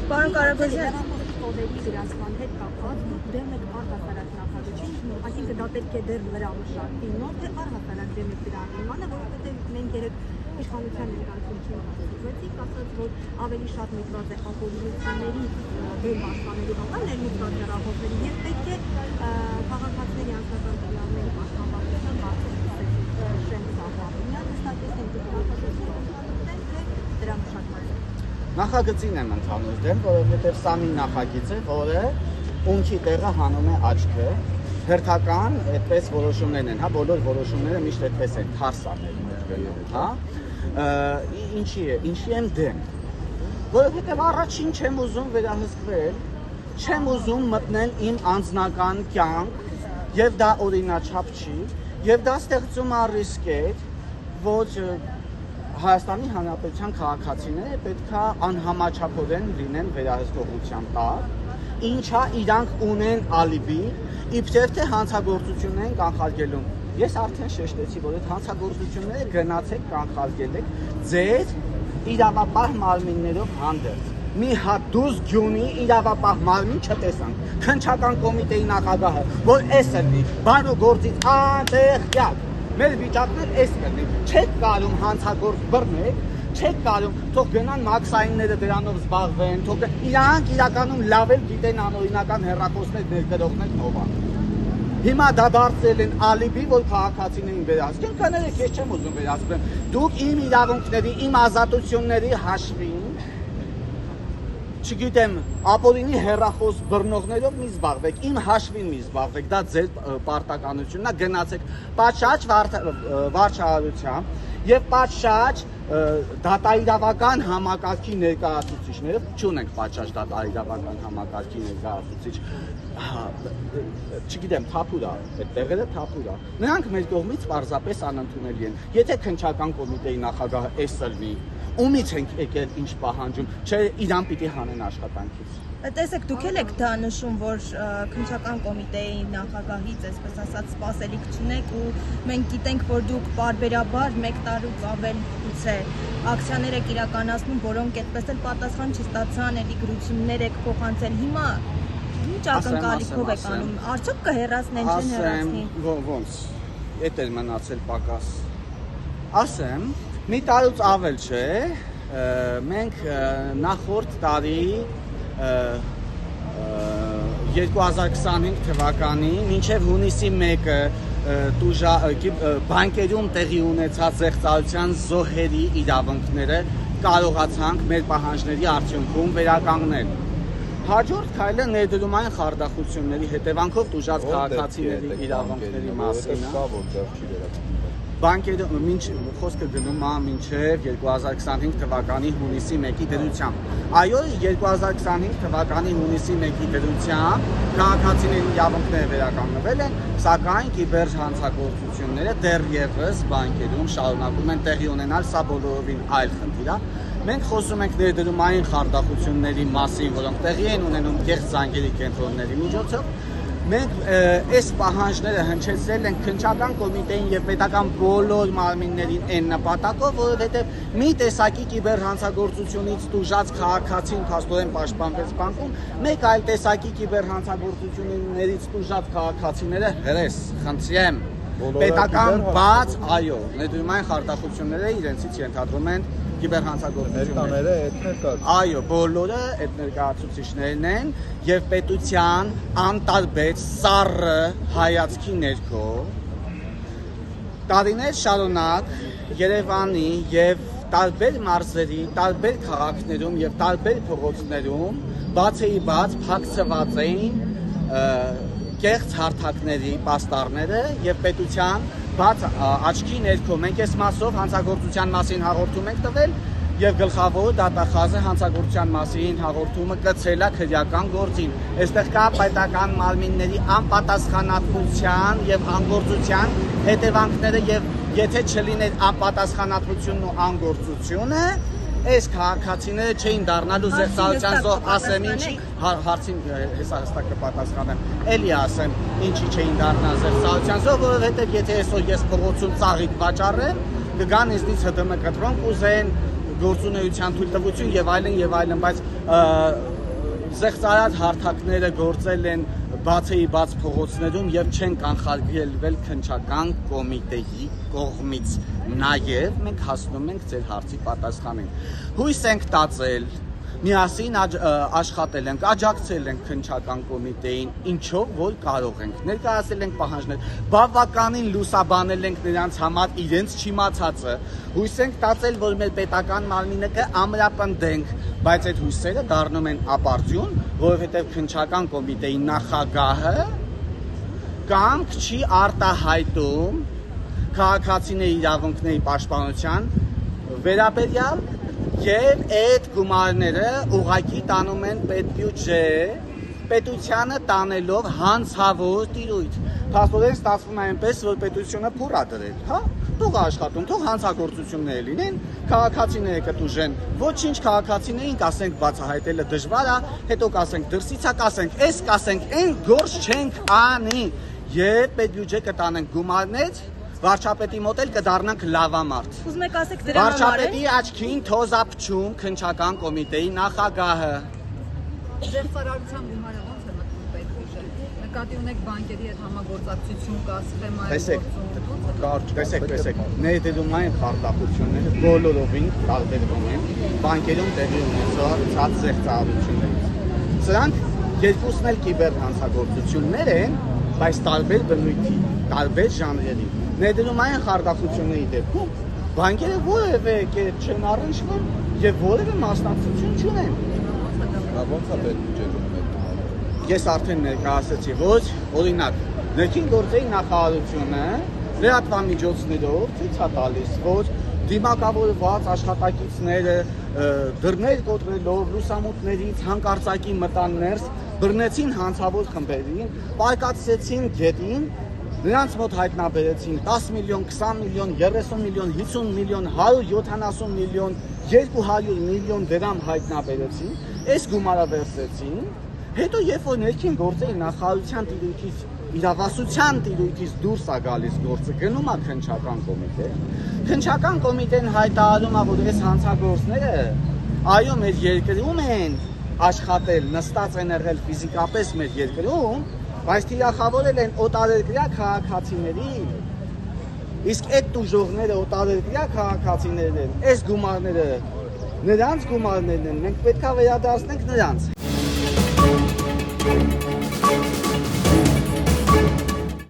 Պարոն Կարագոզյան, կոդերի վիրացման հետ կապված դեմ եք առհասարակ նախագծին, այսինքն դա պետք է դեռ վրա մշակվի նոր, թե առհասարակ դեմ եք դրա անիմանը, որովհետև մենք երեք իշխանության ներկայացուցիչին հասցրեցինք, ասած, որ ավելի շատ միտված է ապօրինությունների դեմ պաշտպանելու համար, ներմուծված հեռախոսների եւ պետք է քաղաքացիների անձնական տվյալների պաշտպանվածության բարձրացնել Շեն Սահմանյան, հստակեցնենք դրա մշակման։ Նախագծին եմ ընդհանուր դեմ, որովհետև սա մի նախագիծ է, որը ունքի տեղը հանում է աչքը, հերթական այդպես որոշումներն են, հա, բոլոր որոշումները միշտ այդպես են, թարս անել, հա, ինչի եմ դեմ, որովհետև առաջին չեմ ուզում վերահսկվել, չեմ ուզում մտնել իմ անձնական կյանք, և դա օրինաչափ չի, և դա ստեղծում է ռիսկեր, որ Հայաստանի Հանրապետության քաղաքացիները պետք է անհամաչափորեն լինեն վերահսկողության տակ, ինչա իրանք ունեն ալիբի, իբրև թե հանցագործություններ են կանխարգելում։ Ես արդեն շեշտեցի, որ այդ հանցագործությունները գնացեք կանխարգել եք ձեր իրավապահ մարմիններով հանդերձ։ Մի հատ դուրս Գյումրի իրավապահ մարմին չտեսանք։ Քննչական կոմիտեի նախագահը, որ էս էլի, բանու գործից անտեղյակ։ Մեր վիճակներ էս կլինի, չեք կարում հանցագործ բռնեք, չեք կարում, թող գնան մաքսայինները դրանով զբաղվեն, թող իրանք իրականում լավ էլ գիտեն անօրինական հեռախոսներ ներկրողներ նովան։ Հիմա դա դարձել են ալիբի, որ քաղաքացիներին վերահսկեն, կներեք, ես չեմ ուզում վերահսկեմ, դուք իմ իրավունքների, իմ ազատությունների հաշվին, չգիտեմ, ապօրինի հեռախոս բռնողներով մի զբաղվեք, իմ հաշվին մի զբաղվեք, դա ձեր պարտականությունն է, գնացեք պատշաճ վարչարարությամբ եւ պատշաճ դատաիրավական համակարգի ներկայացուցիչները, չունենք պատշաճ դատաիրավական համակարգի ներկայացուցիչ, չգիտեմ, թափուր է, այդ տեղերը թափուր է, նրանք մեր կողմից պարզապես անընդունելի են, եթե քննչական կոմիտեի նախագահը էս ըլվի, ումից ենք եկել ինչ պահանջում, չէ իրան պիտի հանեն աշխատանքից։ Տեսեք, դուք եք դա նշում, որ քննչական կոմիտեի նախագահից, այսպես ասած, սպասելիք չունեք ու մենք գիտենք, որ դուք պարբերաբար 1 տարուց ավել գուցե ակցիաներ եք իրականացնում, որոնք այդպես էլ պատասխան չստացան, էլի գրություններ եք փոխանցել։ Հիմա ինչ ակնկալիքով եք անում, արդյոք կհեռացնեն, չեն հեռացնի։ Ոնց, էդ էր մնացել պակաս։ Ասեմ, մի տարուց ավել չէ, մենք նախորդ տարի 2025 թվականի մինչև հունիսի 1-ը բանկերում տեղի ունեցած զեղծարության զոհերի իրավունքները կարողացանք մեր պահանջների արդյունքում վերականգնել։ Հաջորդ քայլը ներդրումային խարդախությունների հետևանքով տուժած քաղաքացիների իրավունքների մասին է։ Բանկերում խոսքը գնում է մինչև 2025 թվականի հունիսի 1-ի դրությամբ։ Այո, 2025 թվականի հունիսի 1-ի դրությամբ քաղաքացիների իրավունքները վերականգնվել են, սակայն կիբեր հանցագործությունները դեռևս բանկերում շարունակում են տեղի ունենալ, սա բոլորովին այլ խնդիր է։ Մենք խոսում ենք ներդրումային խարդախությունների մասին, որոնք տեղի են ունենում կեղծ զանգերի կենտրոնների միջոցով։ Մենք այս պահանջները հնչեցրել ենք քննչական կոմիտեին եւ պետական բոլոր մարմիններին այն նպատակով, որովհետեւ մի տեսակի կիբերհանցագործությունից տուժած քաղաքացին փաստորեն պաշտպանվեց բանկում, մեկ այլ տեսակի կիբերհանցագործություններից տուժած քաղաքացիները հրես, խնդրեմ, պետական բաց, այո, ներդրումային խարդախությունները իրենցից ենթադրում են կիբերհանցագործությունները, այո, բոլորը այդ ներկայացուցիչներն են եւ պետության անտարբեր սառը հայացքի ներքո տարիներ շարունակ Երևանի եւ տարբեր մարզերի, տարբեր քաղաքներում եւ տարբեր փողոցներում բացեի բաց փակցված էին կեղծ հարթակների պաստառները եւ պետության բաց աչքի ներքո մենք այս մասով հանցագործության մասին հաղորդում ենք տվել եւ գլխավոր դատախազը հանցագործության մասին հաղորդումը կցել է քրեական գործին։ Այստեղ կա պետական մարմինների անպատասխանատվության եւ անգործության հետևանքները եւ եթե չլիներ անպատասխանատվությունն ու անգործությունը, այս քաղաքացիները չէին դառնալու զեղծարության զոհ, ասեմ ինչի, հարցին հեսա հստակ կպատասխանեմ, էլի ասեմ ինչի չէին դառնալ զեղծարության զոհ, որովհետև եթե այսօր ես փողոցում ծաղիկ վաճառեմ, կգան ինձնից ՀՏՄ կտրոնք ուզեն, գործունեության թույլտվություն եւ այլն, բայց Ստեղծարար հարթակները գործել են բացի բաց փողոցներում եւ չեն կանխարգելվել քննչական կոմիտեի կողմից։ Նաեւ մենք հասնում ենք ձեր հարցի պատասխանին։ Հույս ենք տածել, միասին աշխատել ենք, աջակցել ենք քննչական կոմիտեին, ինչով որ կարող ենք։ Ներկայացել ենք պահանջներ, բավականին լուսաբանել ենք նրանց համար իրենց չիմացածը։ Հույս ենք տածել, որ մեր պետական մարմինը կամրապնդենք, բայց այդ հույսերը դառնում են ապարդյուն, որովհետև քննչական կոմիտեի նախագահը կամք չի արտահայտում քաղաքացիների իրավունքների պաշտպանության վերաբերյալ եւ այդ գումարները ուղղակի տանում են պետբյուջե, պետությանը տանելով հանցավոր տիրույթ։ Փաստորեն ստացվում է այնպես, որ պետությունը փուռ է դրել, հա? Թող աշխատում, թող հանցագործություններ լինեն, քաղաքացիները կտուժեն։ Ոչինչ քաղաքացիներին կասենք բացահայտելը դժվար է, հետո կասենք դրսից է, կասենք էս, կասենք այն, գործ չենք անի։ Եվ պետբյուջե կտանենք գումարներ, վարչապետի մոտ էլ կդառնանք լավամարդ։ Ուզում եք ասեք դրա համար է։ Վարչապետի աչքին թոզապչում քննչական կոմիտեի նախագահը։ Ձերծարարության գումարը ո՞նց է մտնում պետբյուջե։ Նկատի ունեք բանկերի հետ համագործակցություն կա, սխեմայով Տեսեք, ներդրումային խարտախությունները բոլորովին տարբերվում են բանկերում տեղի ունեցած ձերծարարություններից։ Սրանք երկուսն էլ կիբերհանցագործություններ են, բայց տարբեր բնույթի, տարբեր ժանրերի։ Ներդրումային խարտախությունների դեպքում բանկերը որևէ կերպ չեն առնչվում եւ որևէ մասնակցություն չունեն։ Ո՞նց է պետբյուջեում ներդրում։ Ես արդեն ներկայացրեցի, որ օրինակ ներքին գործերի նախարարությունը լրատվամիջոցներով ցույց է տալիս, որ դիմակավորված աշխատակիցները դռներ կոտրելով լուսամուտներից հանկարծակի մտան ներս, բռնեցին հանցավոր խմբերին, պարկացրեցին գետին, նրանց մոտ հայտնաբերեցին 10 միլիոն, 20 միլիոն, 30 միլիոն, 50 միլիոն, 170 միլիոն, 200 միլիոն դրամ հայտնաբերեցին, այս գումարը վերցրեցին, հետո երբ որ ներքին գործերի նախարարության տիրույթից իրավասության տիրույթից դուրս է գալիս գործը, գնում է քննչական կոմիտե։ Քննչական կոմիտեն հայտարարում է, որ այս հանցագործները այո մեր երկրում են աշխատել, նստած են եղել ֆիզիկապես մեր երկրում, բայց թիրախավորել են օտարերկրյա քաղաքացիների։ Իսկ այդ տուժողները օտարերկրյա քաղաքացիներն են, այս գումարները նրանց գումարներն են, մենք պետք է վերադարձնենք նրանց։